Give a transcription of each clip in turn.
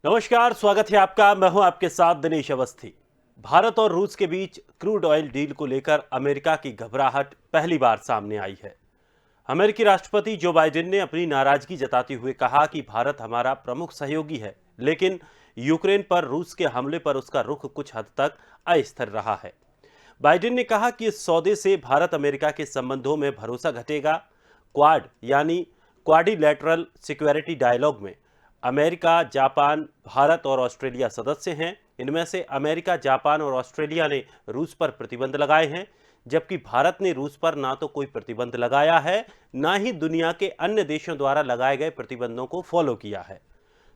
नमस्कार, स्वागत है आपका। मैं हूं आपके साथ दिनेश अवस्थी। भारत और रूस के बीच क्रूड ऑयल डील को लेकर अमेरिका की घबराहट पहली बार सामने आई है। अमेरिकी राष्ट्रपति जो बाइडेन ने अपनी नाराजगी जताते हुए कहा कि भारत हमारा प्रमुख सहयोगी है, लेकिन यूक्रेन पर रूस के हमले पर उसका रुख कुछ हद तक अस्थिर रहा है। बाइडेन ने कहा कि इस सौदे से भारत अमेरिका के संबंधों में भरोसा घटेगा। क्वाड यानी क्वाड्रिलैटरल सिक्योरिटी डायलॉग में अमेरिका, जापान, भारत और ऑस्ट्रेलिया सदस्य हैं। इनमें से अमेरिका, जापान और ऑस्ट्रेलिया ने रूस पर प्रतिबंध लगाए हैं, जबकि भारत ने रूस पर ना तो कोई प्रतिबंध लगाया है, ना ही दुनिया के अन्य देशों द्वारा लगाए गए प्रतिबंधों को फॉलो किया है।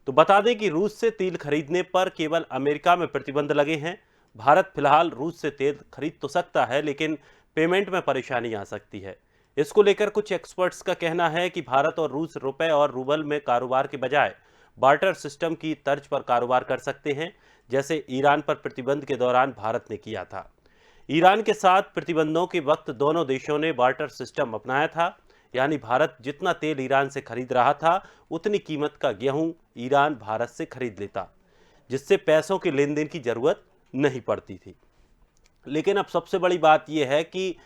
तो बता दें कि रूस से तेल खरीदने पर केवल अमेरिका में प्रतिबंध लगे हैं। भारत फिलहाल रूस से तेल खरीद तो सकता है, लेकिन पेमेंट में परेशानी आ सकती है। इसको लेकर कुछ एक्सपर्ट्स का कहना है कि भारत और रूस रुपए और रूबल में कारोबार के बजाय बार्टर सिस्टम की तर्ज पर कारोबार कर सकते हैं, जैसे ईरान पर प्रतिबंध के दौरान भारत ने किया था। ईरान के साथ प्रतिबंधों के वक्त दोनों देशों ने बार्टर सिस्टम अपनाया था, यानी भारत जितना तेल ईरान से खरीद रहा था, उतनी कीमत का गेहूं ईरान भारत से खरीद लेता, जिससे पैसों के लेन देन की जरूरत नहीं पड़ती थी। लेकिन अब सबसे बड़ी बात यह है कि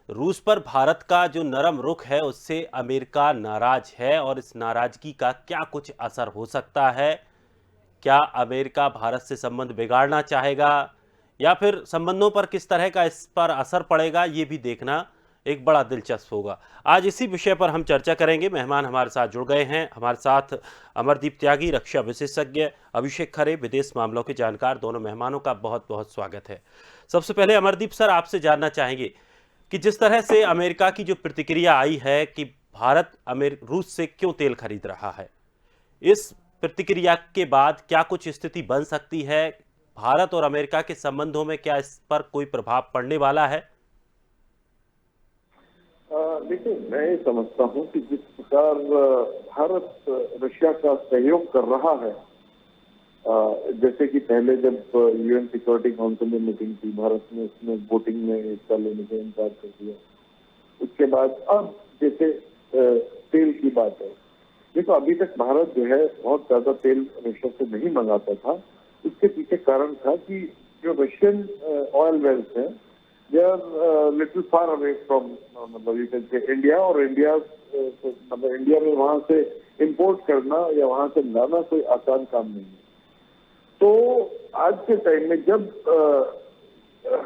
रूस पर भारत का जो नरम रुख है, उससे अमेरिका नाराज है और इस नाराजगी का क्या कुछ असर हो सकता है। क्या अमेरिका भारत से संबंध बिगाड़ना चाहेगा, या फिर संबंधों पर किस तरह का इस पर असर पड़ेगा, ये भी देखना एक बड़ा दिलचस्प होगा। आज इसी विषय पर हम चर्चा करेंगे। मेहमान हमारे साथ जुड़ गए हैं। हमारे साथ अमरदीप त्यागी, रक्षा विशेषज्ञ, अभिषेक खरे, विदेश मामलों के जानकार। दोनों मेहमानों का बहुत बहुत स्वागत है। सबसे पहले अमरदीप सर, आपसे जानना चाहेंगे कि जिस तरह से अमेरिका की जो प्रतिक्रिया आई है कि भारत रूस से क्यों तेल खरीद रहा है, इस प्रतिक्रिया के बाद क्या कुछ स्थिति बन सकती है? भारत और अमेरिका के संबंधों में क्या इस पर कोई प्रभाव पड़ने वाला है? देखिए, मैं ये समझता हूँ कि जिस प्रकार भारत रशिया का सहयोग कर रहा है, जैसे कि पहले जब यूएन सिक्योरिटी काउंसिल में मीटिंग थी, भारत ने उसमें वोटिंग में हिस्सा लेने से इनकार कर दिया। उसके बाद अब जैसे तेल की बात है, देखो अभी तक भारत जो है बहुत ज्यादा तेल रशिया से नहीं मंगाता था। उसके पीछे कारण था कि जो रशियन ऑयल वेल्स है, they are little far away from मतलब यू कैन से इंडिया, और इंडिया मतलब इंडिया में वहां से इंपोर्ट करना या वहां से लाना कोई आसान काम नहीं है। तो आज के टाइम में जब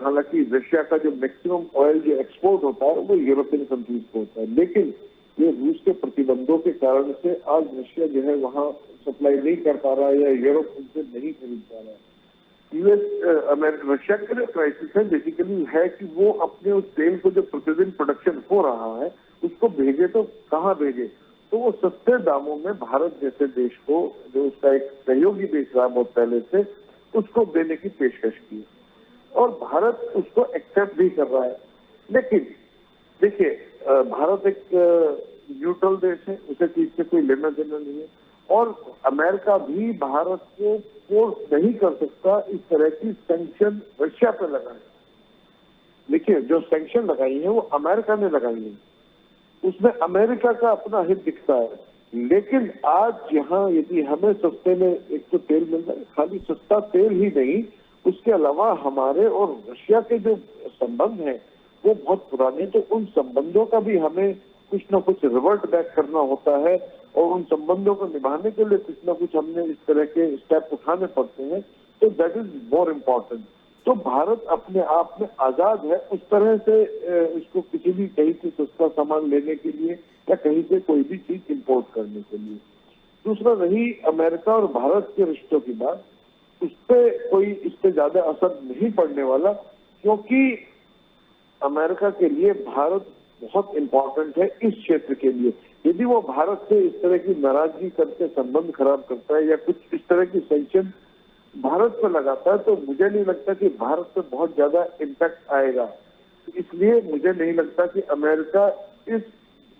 हालांकि रशिया का जो मैक्सिमम ऑयल जो एक्सपोर्ट होता है वो यूरोपियन कंट्रीज को होता है, लेकिन ये रूस के प्रतिबंधों के कारण से आज रशिया जो है वहां सप्लाई नहीं कर पा रहा है या यूरोप उनसे नहीं खरीद पा रहा है। रशिया का जो क्राइसिस है बेसिकली है कि वो अपने उस तेल को जो प्रतिदिन प्रोडक्शन हो रहा है उसको भेजे तो कहाँ भेजे। तो वो सस्ते दामों में भारत जैसे देश को, जो उसका एक सहयोगी देश रहा बहुत पहले से, उसको देने की पेशकश की और भारत उसको एक्सेप्ट भी कर रहा है। लेकिन देखिए, भारत एक न्यूट्रल देश है, उसे चीज से कोई लेना देना नहीं है, और अमेरिका भी भारत को फोर्स नहीं कर सकता इस तरह की सैंक्शन रशिया पे लगाए। देखिए, जो सैंक्शन लगाई है वो अमेरिका ने लगाई है, उसमें अमेरिका का अपना हित दिखता है। लेकिन आज यहाँ यदि हमें सस्ते में एक तो तेल मिल रहा है, खाली सस्ता तेल ही नहीं, उसके अलावा हमारे और रशिया के जो संबंध हैं वो बहुत पुराने, तो उन संबंधों का भी हमें कुछ ना कुछ रिवर्ट बैक करना होता है और उन संबंधों को निभाने के लिए कुछ ना कुछ हमने इस तरह के स्टेप उठाने पड़ते हैं। तो दैट इज मोर इम्पोर्टेंट। तो भारत अपने आप में आजाद है उस तरह से इसको किसी भी कहीं से सस्ता सामान लेने के लिए या कहीं से कोई भी चीज इंपोर्ट करने के लिए। दूसरा, रही अमेरिका और भारत के रिश्तों की बात, उस पर कोई इस पे ज्यादा असर नहीं पड़ने वाला, क्योंकि अमेरिका के लिए भारत बहुत इम्पोर्टेंट है इस क्षेत्र के लिए। यदि वो भारत से इस तरह की नाराजगी करके संबंध खराब करता है या कुछ इस तरह की सैंक्शन भारत पर लगाता है, तो मुझे नहीं लगता कि भारत पे बहुत ज्यादा इम्पैक्ट आएगा। इसलिए मुझे नहीं लगता कि अमेरिका इस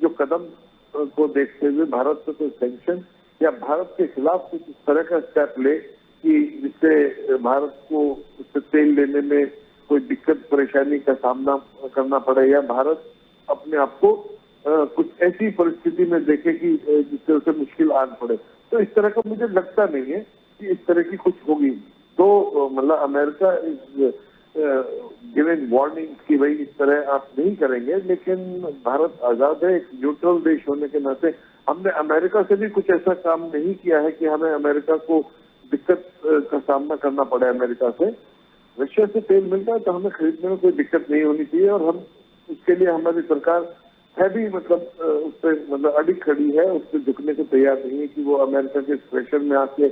जो कदम को देखते हुए भारत पे कोई सैंक्शन या भारत के खिलाफ कुछ इस तरह का स्टेप ले कि जिससे भारत को उससे तेल लेने में कोई दिक्कत परेशानी का सामना करना पड़े, या भारत अपने आप को कुछ ऐसी परिस्थिति में देखे कि जिससे उसे मुश्किल आन पड़े। तो इस तरह का मुझे लगता नहीं है। कि इस तरह की कुछ होगी तो मतलब अमेरिका इज गिवन वार्निंग कि भाई इस तरह आप नहीं करेंगे, लेकिन भारत आजाद है, एक न्यूट्रल देश होने के नाते हमने अमेरिका से भी कुछ ऐसा काम नहीं किया है कि हमें अमेरिका को दिक्कत का सामना करना पड़े। अमेरिका से रशिया से तेल मिलता है तो हमें खरीदने में कोई दिक्कत नहीं होनी चाहिए, और हम उसके लिए हमारी सरकार है भी मतलब उस पर मतलब अडिग खड़ी है, उस पर झुकने को तैयार नहीं है कि वो अमेरिका के प्रेशर में आके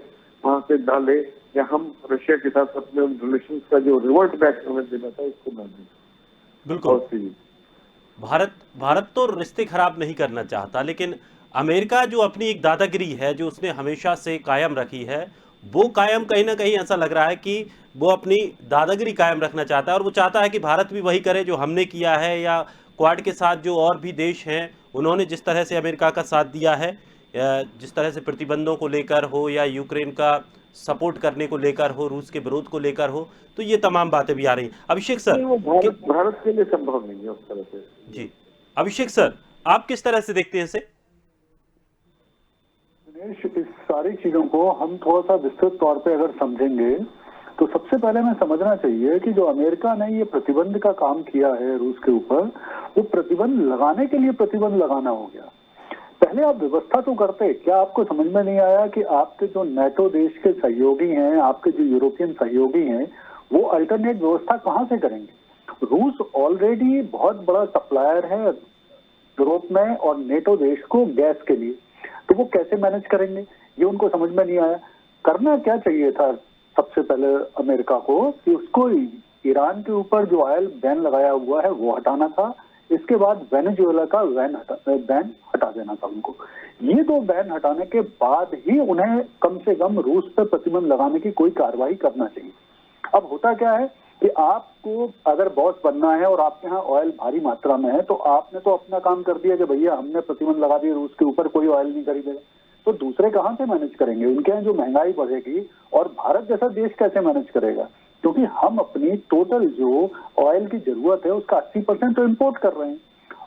वहां से डाले, या हम रशिया के साथ अपने रिलेशन का जो रिवर्ट बैक हमें देना था उसको ना दें। बिल्कुल। भारत तो रिश्ते खराब नहीं करना चाहता, लेकिन अमेरिका जो अपनी एक दादागिरी है जो उसने हमेशा से कायम रखी है, वो कायम कहीं ना कहीं ऐसा लग रहा है कि वो अपनी दादागिरी कायम रखना चाहता है, और वो चाहता है कि भारत भी वही करे जो हमने किया है, या क्वाड के साथ जो और भी देश हैं उन्होंने जिस तरह से अमेरिका का साथ दिया है, जिस तरह से प्रतिबंधों को लेकर हो या यूक्रेन का सपोर्ट करने को लेकर हो, रूस के विरोध को लेकर हो, तो ये तमाम बातें भी आ रही हैं। अभिषेक सर, वो भारत के लिए संभव नहीं है उस तरह से। जी अभिषेक सर, आप किस तरह से देखते हैं इसे? इस सारी चीजों को हम थोड़ा सा विस्तृत तौर पे अगर समझेंगे तो सबसे पहले हमें समझना चाहिए कि जो अमेरिका ने ये प्रतिबंध का काम किया है रूस के ऊपर, वो प्रतिबंध लगाने के लिए प्रतिबंध लगाना हो गया। पहले आप व्यवस्था तो करते, क्या आपको समझ में नहीं आया कि आपके जो नेटो देश के सहयोगी हैं, आपके जो यूरोपियन सहयोगी हैं, वो अल्टरनेट व्यवस्था कहां से करेंगे? रूस ऑलरेडी बहुत बड़ा सप्लायर है यूरोप में और नेटो देश को गैस के लिए, तो वो कैसे मैनेज करेंगे, ये उनको समझ में नहीं आया। करना क्या चाहिए था सबसे पहले अमेरिका को कि उसको ईरान के ऊपर जो ऑयल बैन लगाया हुआ है वो हटाना था, इसके बाद वेनेजुएला का बैन हटा देना था उनको। ये दो बैन हटाने के बाद ही उन्हें कम से कम रूस पर प्रतिबंध लगाने की कोई कार्रवाई करना चाहिए। अब होता क्या है कि आपको अगर बॉस बनना है और आपके यहाँ ऑयल भारी मात्रा में है, तो आपने तो अपना काम कर दिया कि भैया हमने प्रतिबंध लगा दिया रूस के ऊपर, कोई ऑयल नहीं खरीदेगा, तो दूसरे कहां से मैनेज करेंगे? उनके यहाँ जो महंगाई बढ़ेगी, और भारत जैसा देश कैसे मैनेज करेगा? क्योंकि हम अपनी टोटल जो ऑयल की जरूरत है उसका 80% तो इम्पोर्ट कर रहे हैं,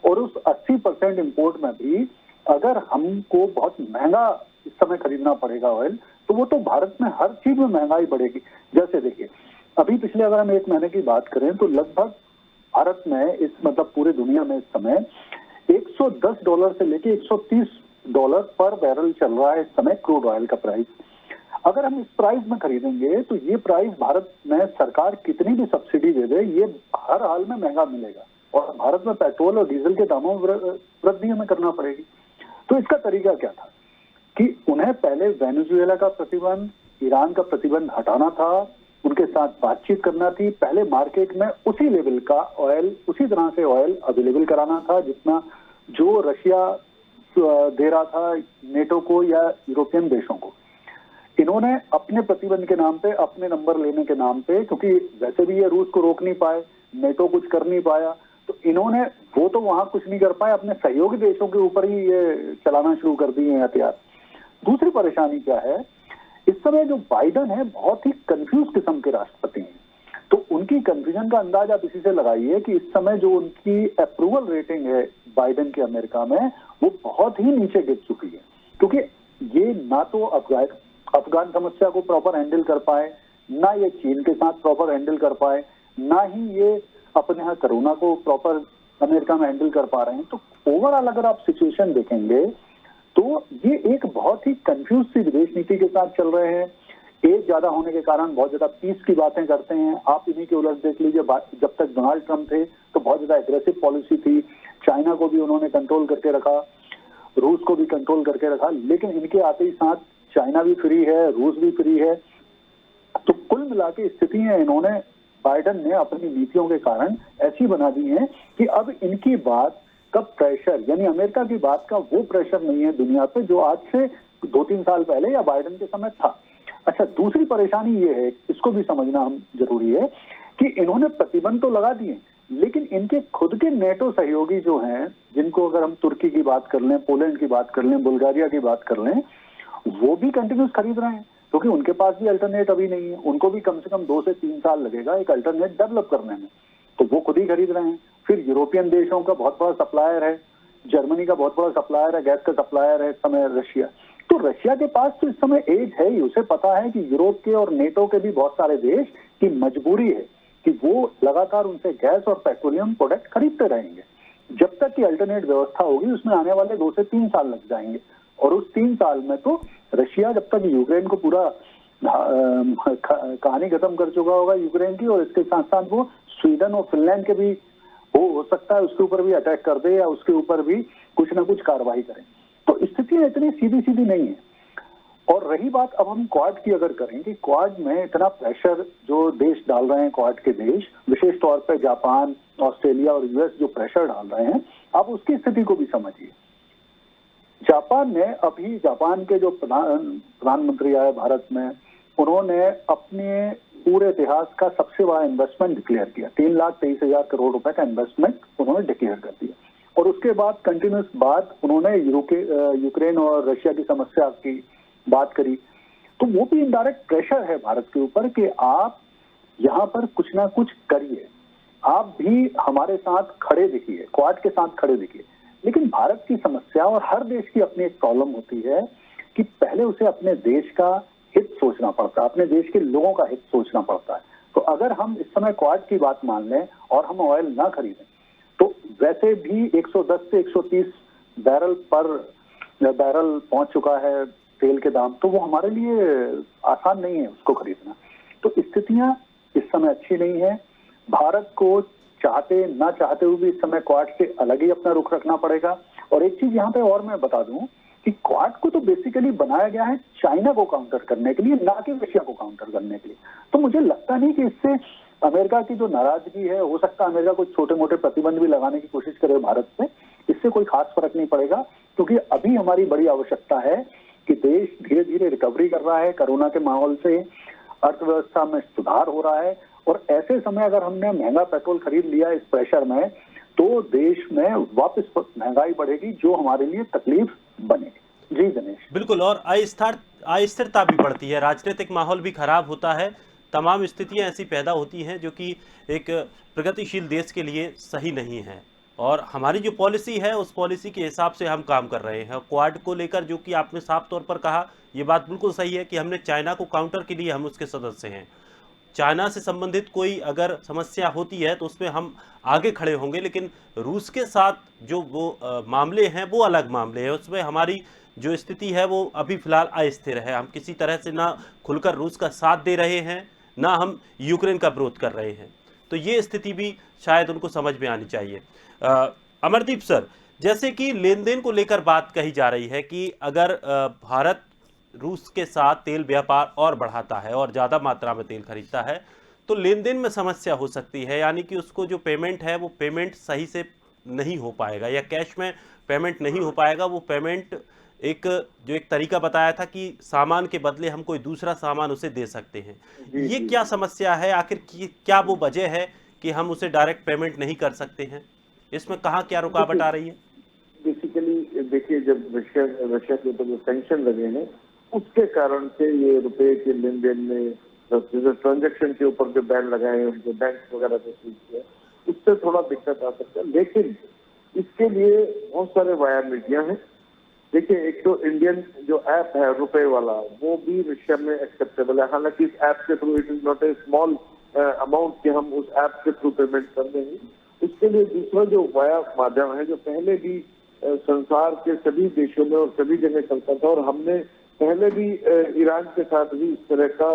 और उस 80% इम्पोर्ट में भी अगर हमको बहुत महंगा इस समय खरीदना पड़ेगा ऑयल, तो वो तो भारत में हर चीज में महंगाई बढ़ेगी। जैसे देखिए, अभी पिछले अगर हम 1 महीने की बात करें तो लगभग भारत में इस मतलब पूरे दुनिया में इस समय $110 से लेके $130 पर बैरल चल रहा है इस समय क्रूड ऑयल का प्राइस। अगर हम इस प्राइस में खरीदेंगे तो ये प्राइस भारत में सरकार कितनी भी सब्सिडी दे दे, ये हर हाल में महंगा मिलेगा, और भारत में पेट्रोल और डीजल के दामों में वृद्धि हमें करना पड़ेगी। तो इसका तरीका क्या था कि उन्हें पहले वेनेजुएला का प्रतिबंध, ईरान का प्रतिबंध हटाना था, उनके साथ बातचीत करना थी, पहले मार्केट में उसी लेवल का ऑयल, उसी तरह से ऑयल अवेलेबल कराना था जितना जो रशिया दे रहा था नेटो को या यूरोपियन देशों को। इन्होंने अपने प्रतिबंध के नाम पे, अपने नंबर लेने के नाम पे, क्योंकि वैसे भी ये रूस को रोक नहीं पाए, नेटो कुछ कर नहीं पाया, तो इन्होंने वो तो वहां कुछ नहीं कर पाए, अपने सहयोगी देशों के ऊपर ही ये चलाना शुरू कर दिए हैं हथियार। दूसरी परेशानी क्या है, इस समय जो बाइडन है बहुत ही कंफ्यूज किस्म के राष्ट्रपति हैं, तो उनकी कंफ्यूजन का अंदाज आप इसी से लगाइए कि इस समय जो उनकी अप्रूवल रेटिंग है बाइडन की अमेरिका में, वो बहुत ही नीचे गिर चुकी है, क्योंकि ये ना तो अफगान समस्या को प्रॉपर हैंडल कर पाए, ना ये चीन के साथ प्रॉपर हैंडल कर पाए, ना ही ये अपने यहाँ कोरोना को प्रॉपर अमेरिका में हैंडल कर पा रहे हैं। तो ओवरऑल अगर आप सिचुएशन देखेंगे तो ये एक बहुत ही कंफ्यूज सी विदेश नीति के साथ चल रहे हैं। एज ज्यादा होने के कारण बहुत ज्यादा पीस की बातें करते हैं। आप इन्हीं के उलट देख लीजिए, जब तक डोनाल्ड ट्रंप थे तो बहुत ज्यादा एग्रेसिव पॉलिसी थी, चाइना को भी उन्होंने कंट्रोल करके रखा, रूस को भी कंट्रोल करके रखा, लेकिन इनके आते ही साथ चाइना भी फ्री है, रूस भी फ्री है। तो कुल मिला के स्थितियां इन्होंने, बाइडन ने अपनी नीतियों के कारण ऐसी बना दी हैं कि अब इनकी बात का प्रेशर, यानी अमेरिका की बात का वो प्रेशर नहीं है दुनिया पे जो आज से 2-3 साल पहले या बाइडन के समय था। अच्छा, दूसरी परेशानी ये है, इसको भी समझना हम जरूरी है कि इन्होंने प्रतिबंध तो लगा दिए, लेकिन इनके खुद के नेटो सहयोगी जो हैं, जिनको अगर हम तुर्की की बात कर लें, पोलैंड की बात कर लें, बुल्गारिया की बात कर लें, वो भी कंटिन्यूस खरीद रहे हैं, क्योंकि उनके पास भी अल्टरनेट अभी नहीं है। उनको भी कम से कम 2 से 3 साल लगेगा एक अल्टरनेट डेवलप करने में, तो वो खुद ही खरीद रहे हैं। फिर यूरोपियन देशों का बहुत बड़ा सप्लायर है, जर्मनी का बहुत बड़ा सप्लायर है, गैस का सप्लायर है इस समय रशिया, तो रशिया के पास तो इस समय एज है ही, उसे पता है कि यूरोप के और नेटो के भी बहुत सारे देश की मजबूरी है कि वो लगातार उनसे गैस और पेट्रोलियम प्रोडक्ट खरीदते रहेंगे। जब तक की अल्टरनेट व्यवस्था होगी उसमें आने वाले 2 से 3 साल लग जाएंगे, और उस 3 साल में तो रशिया जब तक यूक्रेन को पूरा कहानी खत्म कर चुका होगा यूक्रेन की, और इसके साथ साथ वो स्वीडन और फिनलैंड के भी हो सकता है उसके ऊपर भी अटैक कर दे या उसके ऊपर भी कुछ ना कुछ कार्रवाई करें। तो स्थिति इतनी सीधी सीधी नहीं है। और रही बात अब हम क्वाड की अगर करें कि क्वाड में इतना प्रेशर जो देश डाल रहे हैं, क्वाड के देश विशेष तौर पे जापान, ऑस्ट्रेलिया और यूएस जो प्रेशर डाल रहे हैं, आप उसकी स्थिति को भी समझिए। जापान ने अभी, जापान के जो प्रधानमंत्री आए भारत में, उन्होंने अपने पूरे इतिहास का सबसे बड़ा इन्वेस्टमेंट डिक्लेयर किया। 3,23,000 करोड़ रुपए का इन्वेस्टमेंट उन्होंने डिक्लेयर कर दिया। और उसके बाद कंटिन्यूस बात उन्होंने यूक्रेन और रशिया की समस्या की बात करी। तो वो भी इनडायरेक्ट प्रेशर है भारत के ऊपर कि आप यहाँ पर कुछ ना कुछ करिए, आप भी हमारे साथ खड़े दिखिए, क्वाड के साथ खड़े दिखिए। लेकिन भारत की समस्या, और हर देश की अपनी एक प्रॉब्लम होती है कि पहले उसे अपने देश का हित सोचना पड़ता है, अपने देश के लोगों का हित सोचना पड़ता है। तो अगर हम इस समय क्वाड की बात मान लें और हम ऑयल ना खरीदें, तो वैसे भी 110 से 130 बैरल पहुंच चुका है तेल के दाम, तो वो हमारे लिए आसान नहीं है उसको खरीदना। तो स्थितियां इस समय अच्छी नहीं है। भारत को चाहते ना चाहते हुए भी इस समय क्वाड से अलग ही अपना रुख रखना पड़ेगा। और एक चीज यहाँ पे और मैं बता दूं कि क्वाड को तो बेसिकली बनाया गया है चाइना को काउंटर करने के लिए, ना कि रशिया को काउंटर करने के लिए। तो मुझे लगता नहीं कि इससे अमेरिका की जो नाराजगी है, हो सकता है अमेरिका कुछ छोटे मोटे प्रतिबंध भी लगाने की कोशिश करे भारत पे, इससे कोई खास फर्क नहीं पड़ेगा। क्योंकि अभी हमारी बड़ी आवश्यकता है कि देश धीरे धीरे रिकवरी कर रहा है, कोरोना के माहौल से अर्थव्यवस्था में सुधार हो रहा है। और ऐसे समय अगर हमने महंगा पेट्रोल खरीद लिया इस प्रेशर में, तो देश में वापस महंगाई बढ़ेगी, जो हमारे लिए तकलीफ बनेगी। जी दिनेश। बिल्कुल, और अस्थिरता भी बढ़ती है, राजनीतिक माहौल भी खराब होता है। तमाम स्थितियां ऐसी पैदा होती हैं जो कि एक प्रगतिशील देश के लिए सही नहीं है। और हमारी जो पॉलिसी है उस पॉलिसी के हिसाब से हम काम कर रहे हैं। क्वाड को लेकर जो कि आपने साफ तौर पर कहा, ये बात बिल्कुल सही है कि हमने चाइना को काउंटर के लिए हम उसके सदस्य हैं। चाइना से संबंधित कोई अगर समस्या होती है तो उसमें हम आगे खड़े होंगे, लेकिन रूस के साथ जो वो मामले हैं वो अलग मामले हैं। उसमें हमारी जो स्थिति है वो अभी फिलहाल अस्थिर है। हम किसी तरह से ना खुलकर रूस का साथ दे रहे हैं, ना हम यूक्रेन का विरोध कर रहे हैं। तो ये स्थिति भी शायद उनको समझ में आनी चाहिए। अमरदीप सर, जैसे कि लेन देन को लेकर बात कही जा रही है कि अगर भारत रूस के साथ तेल व्यापार और बढ़ाता है और ज़्यादा मात्रा में तेल खरीदता है तो लेन देन में समस्या हो सकती है, यानी कि उसको जो पेमेंट है वो पेमेंट सही से नहीं हो पाएगा या कैश में पेमेंट नहीं हो पाएगा। वो पेमेंट एक तरीका बताया था कि सामान के बदले हम कोई दूसरा सामान उसे दे सकते हैं। ये क्या समस्या है, आखिर क्या वो वजह है कि हम उसे डायरेक्ट पेमेंट नहीं कर सकते हैं? इसमें कहाँ क्या रुकावट आ रही है? बेसिकली देखिए, जब रशिया के ऊपर जो सैंक्शन लगे हैं उसके कारण से ये रुपए के लेन देन में, ट्रांजैक्शन के ऊपर जो बैन लगाए हैं उनको बैंक वगैरह से स्विच किया, उससे थोड़ा दिक्कत आ सकता है। लेकिन इसके लिए बहुत सारे वाया मीडिया हैं। देखिए, एक तो इंडियन जो ऐप है रुपए वाला, वो भी रशिया में एक्सेप्टेबल है। हालांकि इस ऐप के through it is not a small amount कि हम उस ऐप के थ्रू पेमेंट कर देंगे। उसके लिए दूसरा जो वाया माध्यम है, जो पहले भी संसार के सभी देशों में और सभी जगह चलता था, और हमने पहले भी ईरान के साथ भी इस तरह का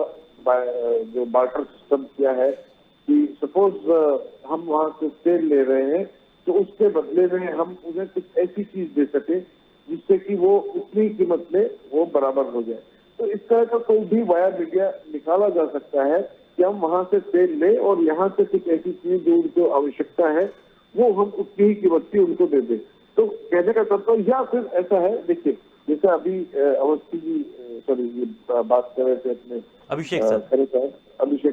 जो बार्टर सिस्टम किया है कि सपोज हम वहां से तेल ले रहे हैं तो उसके बदले में हम उन्हें कुछ ऐसी चीज दे सके जिससे कि वो उतनी कीमत में वो बराबर हो जाए। तो इस तरह का कोई भी वाया मीडिया निकाला जा सकता है कि हम वहां से तेल लें और यहाँ से कुछ ऐसी चीज जो उनको आवश्यकता है वो हम उतनी ही कीमत की उनको दे दें। तो कहने का तात्पर्य, या फिर ऐसा है, देखिए जैसे अभी अवस्थी जी बात कर रहे थे अपने अभिषेक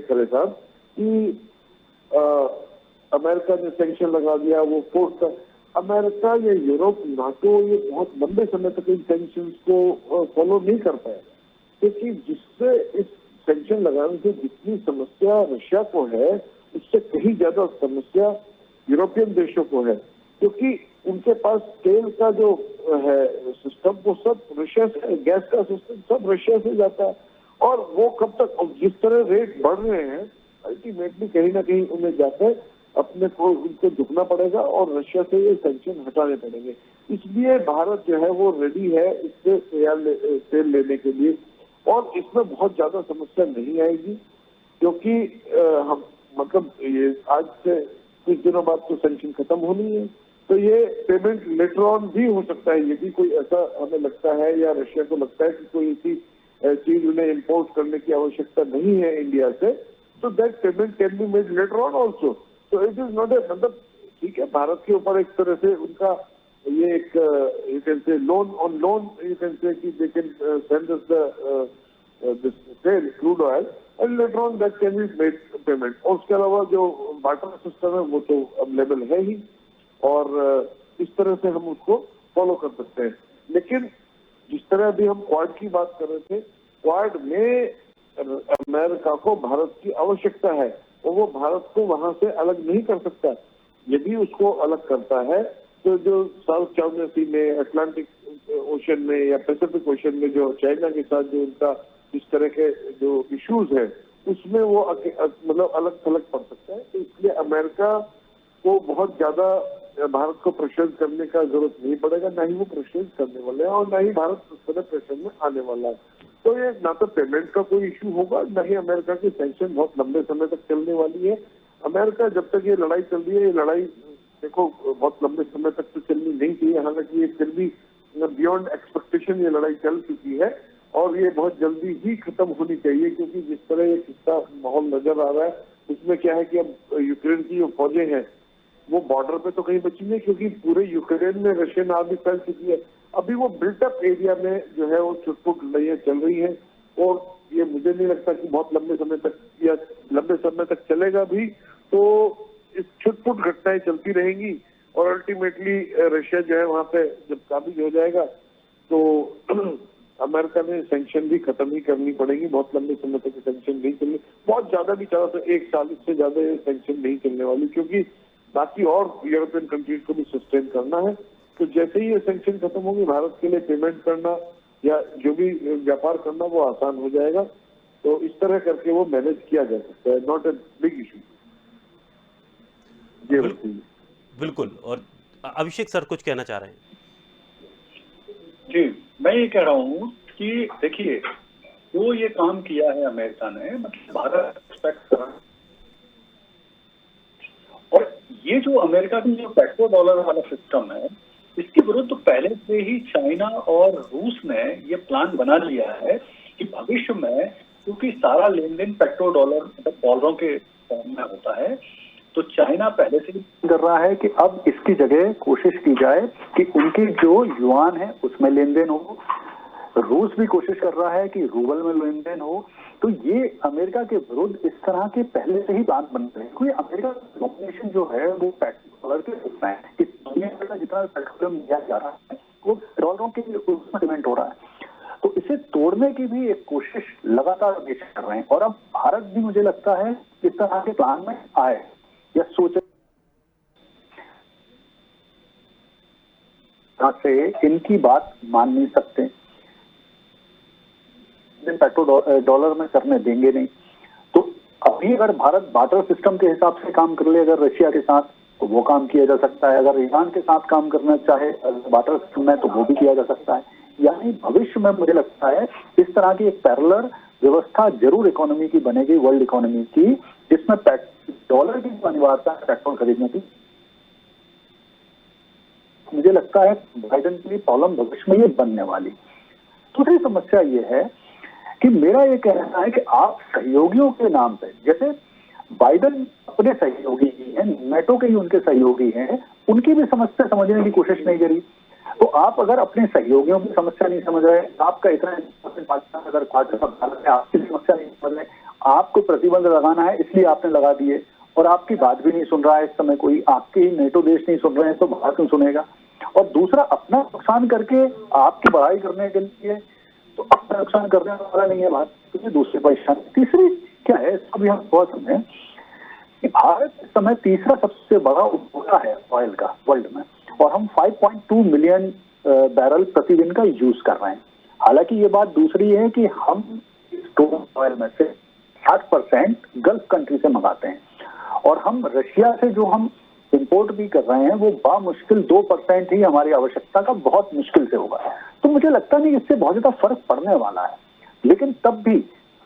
खरे साहब कि अमेरिका ने सैंक्शन लगा दिया, वो फोर्स कर अमेरिका या यूरोप, नाटो ये बहुत लंबे समय तक इन सैंक्शंस को फॉलो नहीं कर पाया, क्योंकि जिससे इस सैंक्शन लगाने से जितनी समस्या रशिया को है उससे कहीं ज्यादा समस्या यूरोपियन देशों को है, क्योंकि उनके पास तेल का जो है सिस्टम वो सब रशिया से, गैस का सिस्टम सब रशिया से जाता है। और वो कब तक, जिस तरह रेट बढ़ रहे हैं अल्टीमेटली कहीं ना कहीं उन्हें जाकर अपने को उनको झुकना पड़ेगा और रशिया से ये सैंक्शन हटाने पड़ेंगे। इसलिए भारत जो है वो रेडी है इससे तेल लेने के लिए, और इसमें बहुत ज्यादा समस्या नहीं आएगी, क्योंकि हम मतलब ये आज से कुछ दिनों बाद तो सैंक्शन खत्म होनी है, तो ये पेमेंट लेटर ऑन भी हो सकता है। यदि कोई ऐसा हमें लगता है या रशिया को लगता है कि कोई ऐसी चीज उन्हें इम्पोर्ट करने की आवश्यकता नहीं है इंडिया से, तो that payment can be made later on also. तो इट इज नॉट ए, मतलब ठीक है, भारत के ऊपर एक तरह से उनका ये एक you can say loan on loan, you can say कि they can send us the sale crude oil and later on that can be made payment. और उसके अलावा जो बार्टर सिस्टम है वो तो अवेलेबल है ही, और इस तरह से हम उसको फॉलो कर सकते हैं। लेकिन जिस तरह अभी हम क्वाड की बात कर रहे थे, क्वाड में अमेरिका को भारत की आवश्यकता है और वो भारत को वहां से अलग नहीं कर सकता। यदि उसको अलग करता है तो जो साउथ चाइना सी में, अटलांटिक ओशन में या पैसिफिक ओशन में जो चाइना के साथ जो उनका इस तरह के जो इश्यूज है उसमें वो मतलब अलग थलग पड़ सकता है। तो इसलिए अमेरिका को बहुत ज्यादा भारत को प्रेशर करने का जरूरत नहीं पड़ेगा, ना ही वो प्रेशर करने वाले हैं और ना ही भारत उस तरह प्रेशर में आने वाला है। तो ये ना तो पेमेंट का कोई इश्यू होगा, ना ही अमेरिका की सैंक्शन बहुत लंबे समय तक चलने वाली है। अमेरिका जब तक ये लड़ाई चल रही है, ये लड़ाई देखो बहुत लंबे समय तक तो चलनी नहीं चाहिए, हालांकि ये फिर भी बियॉन्ड एक्सपेक्टेशन ये लड़ाई चल चुकी है और ये बहुत जल्दी ही खत्म होनी चाहिए, क्योंकि जिस तरह ये किस्सा माहौल नजर आ रहा है उसमें क्या है कि अब यूक्रेन की जो फौजें हैं वो बॉर्डर पे तो कहीं बची नहीं, क्योंकि पूरे यूक्रेन में रशियन आर्मी फैल चुकी है। अभी वो बिल्टअप एरिया में जो है वो छुटपुट लड़ाइयां चल रही हैं और ये मुझे नहीं लगता कि बहुत लंबे समय तक या लंबे समय तक चलेगा भी। तो इस छुटपुट घटनाएं चलती रहेंगी और अल्टीमेटली रशिया जो है वहां पे जब काबिज हो जाएगा तो अमेरिका ने सैंक्शन भी खत्म ही करनी पड़ेगी। बहुत लंबे समय तक सैंक्शन नहीं चलने, बहुत ज्यादा भी चला तो एक साल इससे ज्यादा सैंक्शन नहीं चलने वाली, क्योंकि बाकी और यूरोपियन कंट्रीज को भी सस्टेन करना है। तो जैसे ही ये सैंक्शन खत्म होगी भारत के लिए पेमेंट करना या जो भी व्यापार करना वो आसान हो जाएगा। तो इस तरह करके वो मैनेज किया जा सकता है, नॉट ए बिग इशू। बिल्कुल। और अभिषेक सर कुछ कहना चाह रहे हैं? जी, मैं ये कह रहा हूँ कि देखिए जो ये काम किया है अमेरिका ने, मतलब भारत एक्सपेक्ट कर, और ये जो अमेरिका की जो पेट्रो डॉलर वाला सिस्टम है इसके विरुद्ध तो पहले से ही चाइना और रूस ने ये प्लान बना लिया है कि भविष्य में, क्योंकि सारा लेन देन पेट्रो डॉलर मतलब डॉलरों के फॉर्म में होता है, तो चाइना पहले से ही कर रहा है कि अब इसकी जगह कोशिश की जाए कि उनकी जो युआन है उसमें लेन देन हो। रूस भी कोशिश कर रहा है कि रूबल में लेन देन हो। तो ये अमेरिका के विरुद्ध इस तरह के पहले से ही प्लान बन रहे हैं, क्योंकि अमेरिका का डोमिनेशन जो है वो पेट्रोल के रूप में है। इस दुनिया का जितना पेट्रोलियम दिया जा रहा है वो डॉलरों के उसमें डिपेंड हो रहा है। तो इसे तोड़ने की भी एक कोशिश लगातार देश कर रहे हैं और अब भारत भी मुझे लगता है इस तरह के प्लान में आए या सोचे से इनकी बात मान नहीं सकते, पेट्रोल डॉलर में करने देंगे नहीं। तो अभी अगर भारत बार्टर सिस्टम के हिसाब से काम कर ले अगर रशिया के साथ, तो वो काम किया जा सकता है। अगर ईरान के साथ काम करना चाहे बार्टर सिस्टम में, तो वो भी किया जा सकता है। यानी भविष्य में मुझे लगता है इस तरह की एक पैरेलल व्यवस्था जरूर इकोनॉमी की बनेगी, वर्ल्ड इकोनॉमी की, जिसमें डॉलर की अनिवार्यता है पेट्रोल खरीदने की। मुझे लगता है बाइडेन की प्रॉब्लम भविष्य में ये बनने वाली। दूसरी समस्या ये है कि मेरा ये कहना है कि आप सहयोगियों के नाम पे, जैसे बाइडेन अपने सहयोगी ही हैं, नेटो के ही उनके सहयोगी हैं, उनकी भी समस्या समझने की कोशिश नहीं करी। तो आप अगर अपने सहयोगियों की समस्या नहीं समझ रहे, आपका इतना अगर आपकी समस्या नहीं समझ रहे, आपको प्रतिबंध लगाना है इसलिए आपने लगा दिए और आपकी बात भी नहीं सुन रहा है इस समय कोई, आपके ही नेटो देश नहीं सुन रहे हैं, तो बाहर क्यों सुनेगा? और दूसरा, अपना नुकसान करके आपकी बढ़ाई करने के लिए, तो अपना नुकसान करने वाला नहीं है भारत, तो दूसरी परेशानी। तीसरी क्या है, अभी हम बहुत समझे कि भारत इस समय तीसरा सबसे बड़ा उपभोक्ता है ऑयल का वर्ल्ड में, और हम 5.2 मिलियन बैरल प्रतिदिन का यूज कर रहे हैं। हालांकि ये बात दूसरी है कि हम क्रूड ऑयल में से 60% गल्फ कंट्री से मंगाते हैं, और हम रशिया से जो हम इंपोर्ट भी कर रहे हैं वो बामुश्किल 2% ही हमारी आवश्यकता का बहुत मुश्किल से होगा। तो मुझे लगता नहीं इससे बहुत ज्यादा फर्क पड़ने वाला है। लेकिन तब भी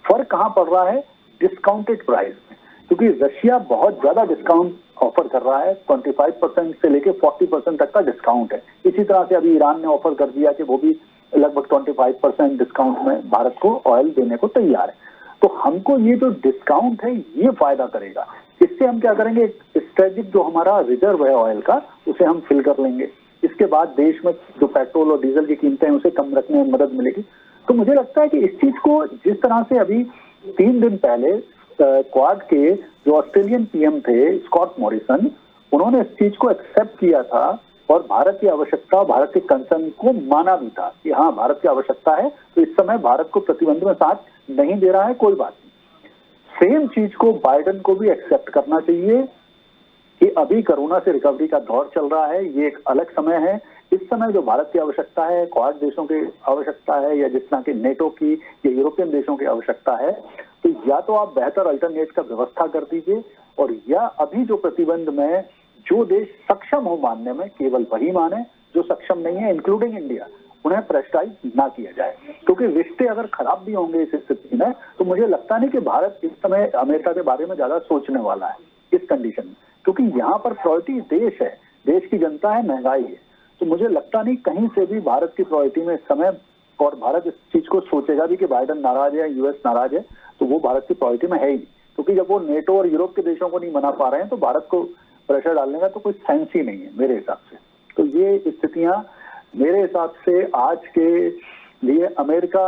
फर्क कहाँ पड़ रहा है? डिस्काउंटेड प्राइस में, क्योंकि रशिया बहुत ज्यादा डिस्काउंट ऑफर कर रहा है, 25% से लेके 40% तक का डिस्काउंट है। इसी तरह से अभी ईरान ने ऑफर कर दिया कि वो भी लगभग 25% डिस्काउंट में भारत को ऑयल देने को तैयार है। तो हमको ये जो डिस्काउंट है ये फायदा करेगा। इससे हम क्या करेंगे, स्ट्रेटेजिक जो हमारा रिजर्व है ऑयल का उसे हम फिल कर लेंगे। इसके बाद देश में जो पेट्रोल और डीजल की कीमतें हैं उसे कम रखने में मदद मिलेगी। तो मुझे लगता है कि इस चीज को जिस तरह से अभी 3 दिन पहले क्वाड के जो ऑस्ट्रेलियन पीएम थे स्कॉट मॉरिसन, उन्होंने इस चीज को एक्सेप्ट किया था और भारत की आवश्यकता, भारत के कंसर्न को माना भी था कि हाँ भारत की आवश्यकता है, तो इस समय भारत को प्रतिबंध में साथ नहीं दे रहा है, कोई बात नहीं। सेम चीज को बाइडेन को भी एक्सेप्ट करना चाहिए कि अभी कोरोना से रिकवरी का दौर चल रहा है, ये एक अलग समय है। इस समय जो भारत की आवश्यकता है, क्वाड देशों की आवश्यकता है, या जिस तरह की नेटो की या यूरोपियन देशों की आवश्यकता है, तो या तो आप बेहतर अल्टरनेट का व्यवस्था कर दीजिए, और या अभी जो प्रतिबंध में जो देश सक्षम हो मानने में केवल वही माने, जो सक्षम नहीं है इंक्लूडिंग इंडिया उन्हें प्रेशराइज ना किया जाए। क्योंकि रिश्ते अगर खराब भी होंगे इस स्थिति में, तो मुझे लगता नहीं कि भारत इस समय अमेरिका के बारे में ज्यादा सोचने वाला है इस कंडीशन में, क्योंकि यहाँ पर प्रायोरिटी देश है, देश की जनता है, महंगाई है। तो मुझे लगता नहीं कहीं से भी भारत की प्रायोरिटी में इस समय, और भारत इस चीज को सोचेगा भी कि बाइडेन नाराज है, यूएस नाराज है, तो वो भारत की प्रायोरिटी में है ही। क्योंकि जब वो नेटो और यूरोप के देशों को नहीं मना पा रहे हैं तो भारत को प्रेशर डालने का तो कोई सेंस ही नहीं है मेरे हिसाब से। तो ये स्थितियां मेरे हिसाब से आज के लिए अमेरिका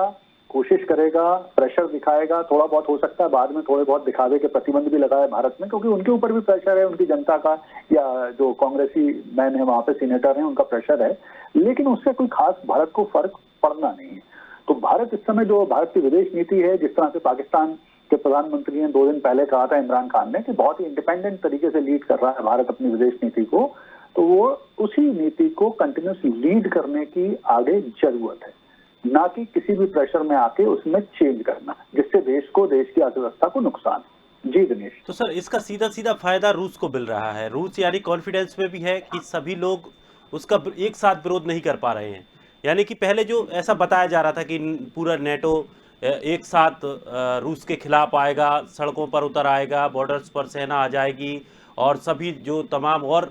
कोशिश करेगा, प्रेशर दिखाएगा, थोड़ा बहुत हो सकता है बाद में थोड़े बहुत दिखावे के प्रतिबंध भी लगाए भारत में, क्योंकि उनके ऊपर भी प्रेशर है, उनकी जनता का, या जो कांग्रेसी मैन है वहां पे सीनेटर है उनका प्रेशर है, लेकिन उससे कोई खास भारत को फर्क पड़ना नहीं है। तो भारत इस समय जो भारत की विदेश नीति है, जिस तरह से पाकिस्तान के प्रधानमंत्री ने 2 दिन पहले कहा था इमरान खान ने कि बहुत ही इंडिपेंडेंट तरीके से लीड कर रहा है भारत अपनी विदेश नीति को, तो वो उसी नीति को कंटिन्यूस लीड करने की आगे जरूरत है, ना कि किसी भी प्रेशर में आके उसमें चेंज करना जिससे देश को, देश की अर्थव्यवस्था को नुकसान। जी दिनेश। तो सर इसका सीधा सीधा फायदा रूस को मिल रहा है। रूस यानी कॉन्फिडेंस में भी है कि सभी लोग उसका एक साथ विरोध नहीं कर पा रहे हैं। यानी कि पहले जो ऐसा बताया जा रहा था कि पूरा नेटो एक साथ रूस के खिलाफ आएगा, सड़कों पर उतर आएगा, बॉर्डर्स पर सेना आ जाएगी, और सभी जो तमाम और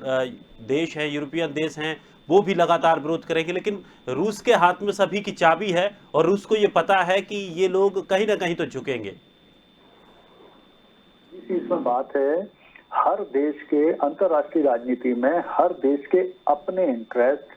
देश हैं, यूरोपियन देश हैं, वो भी लगातार विरोध करेंगे। लेकिन रूस के हाथ में सभी की चाबी है और रूस को ये पता है कि ये लोग कहीं ना कहीं तो झुकेंगे। इसमें बात है, हर देश के अंतर्राष्ट्रीय राजनीति में हर देश के अपने इंटरेस्ट,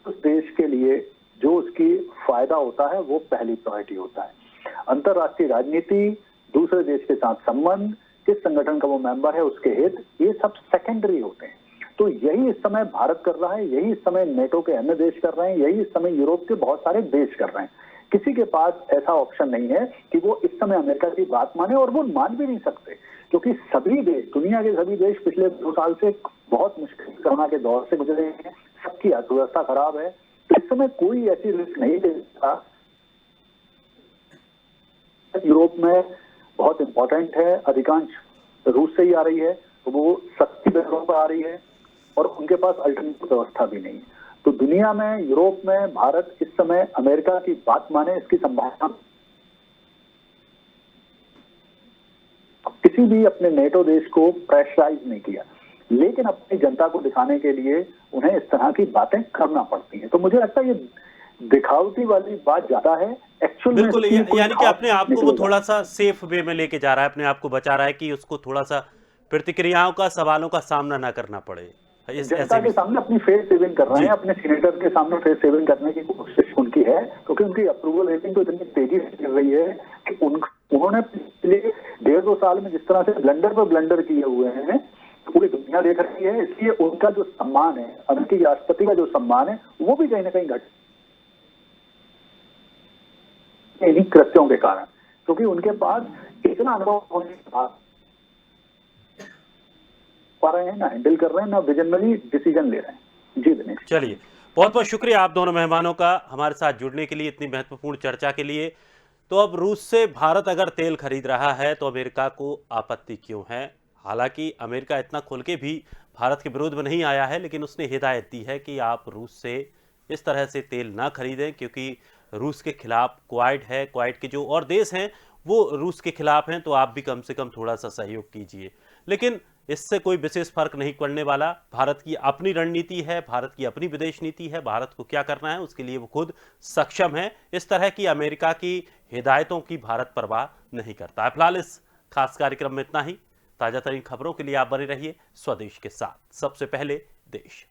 उस देश के लिए जो उसकी फायदा होता है वो पहली प्रायोरिटी होता है। अंतर्राष्ट्रीय राजनीति, दूसरे देश के साथ संबंध, किस संगठन का वो मेंबर है, उसके हित, ये सब सेकेंडरी होते हैं। तो यही इस समय भारत कर रहा है, यही इस समय नेटो के अन्य देश कर रहे हैं, यही इस समय यूरोप के बहुत सारे देश कर रहे हैं। किसी के पास ऐसा ऑप्शन नहीं है कि वो इस समय अमेरिका की बात माने, और वो मान भी नहीं सकते, क्योंकि सभी देश, दुनिया के सभी देश पिछले 2 साल से बहुत मुश्किल कोरोना के दौर से गुजरे हैं, सबकी अर्थव्यवस्था खराब है। तो इस समय कोई ऐसी रिस्क नहीं ले सकता। यूरोप में बहुत इंपॉर्टेंट है, अधिकांश रूस से ही आ रही है, तो वो सस्ती दरों पर आ रही है और उनके पास अल्टरनेटिव व्यवस्था भी नहीं है। तो दुनिया में, यूरोप में भारत इस समय अमेरिका की बात माने, इसकी संभावना किसी भी अपने नेटो देश को प्रेशराइज नहीं किया, लेकिन अपनी जनता को दिखाने के लिए उन्हें इस तरह की बातें करना पड़ती हैं। तो मुझे लगता है ये दिखावटी वाली बात ज्यादा है, एक्चुअल में। बिल्कुल, यानी कि अपने आप को वो थोड़ा सा सेफ वे में लेके जा रहा है, अपने आप को बचा रहा है कि उसको थोड़ा सा प्रतिक्रियाओं का, सवालों का सामना ना करना पड़े। जनता के सामने अपनी फेस सेविंग कर रहे हैं, अपने सीनेटर के सामने फेस सेविंग करने की कोशिश उनकी है, क्योंकि उनकी अप्रूवल रेटिंग तो इतनी तेजी से चल रही है कि उन्होंने पिछले 1.5-2 साल में जिस तरह से ब्लंडर पर ब्लंडर किए हुए हैं पूरी दुनिया देख रही है। इसलिए उनका जो सम्मान है, अमेरिकी राष्ट्रपति का जो सम्मान है, वो भी कहीं ना कहीं घट इन्हीं कृत्यों के कारण, क्योंकि उनके पास इतना अनुभव होने के बाद पा रहे हैं, ना हैंडल कर रहे हैं, ना विजनरी डिसीजन ले रहे हैं। जी दिनेश। चलिए, बहुत बहुत शुक्रिया आप दोनों मेहमानों का हमारे साथ जुड़ने के लिए, इतनी महत्वपूर्ण चर्चा के लिए। तो अब रूस से भारत अगर तेल खरीद रहा है तो अमेरिका को आपत्ति क्यों है? हालांकि अमेरिका इतना खुल के भी भारत के विरोध में नहीं आया है, लेकिन उसने हिदायत दी है कि आप रूस से इस तरह से तेल ना खरीदें, क्योंकि रूस के खिलाफ क्वाड है, क्वाड के जो और देश हैं वो रूस के खिलाफ हैं, तो आप भी कम से कम थोड़ा सा सहयोग कीजिए। लेकिन इससे कोई विशेष फर्क नहीं पड़ने वाला। भारत की अपनी रणनीति है, भारत की अपनी विदेश नीति है, भारत को क्या करना है उसके लिए वो खुद सक्षम है। इस तरह की अमेरिका की हिदायतों की भारत परवाह नहीं करता है। फिलहाल इस खास कार्यक्रम में इतना ही। ताजा तरीन खबरों के लिए आप बने रहिए स्वदेश के साथ। सबसे पहले देश।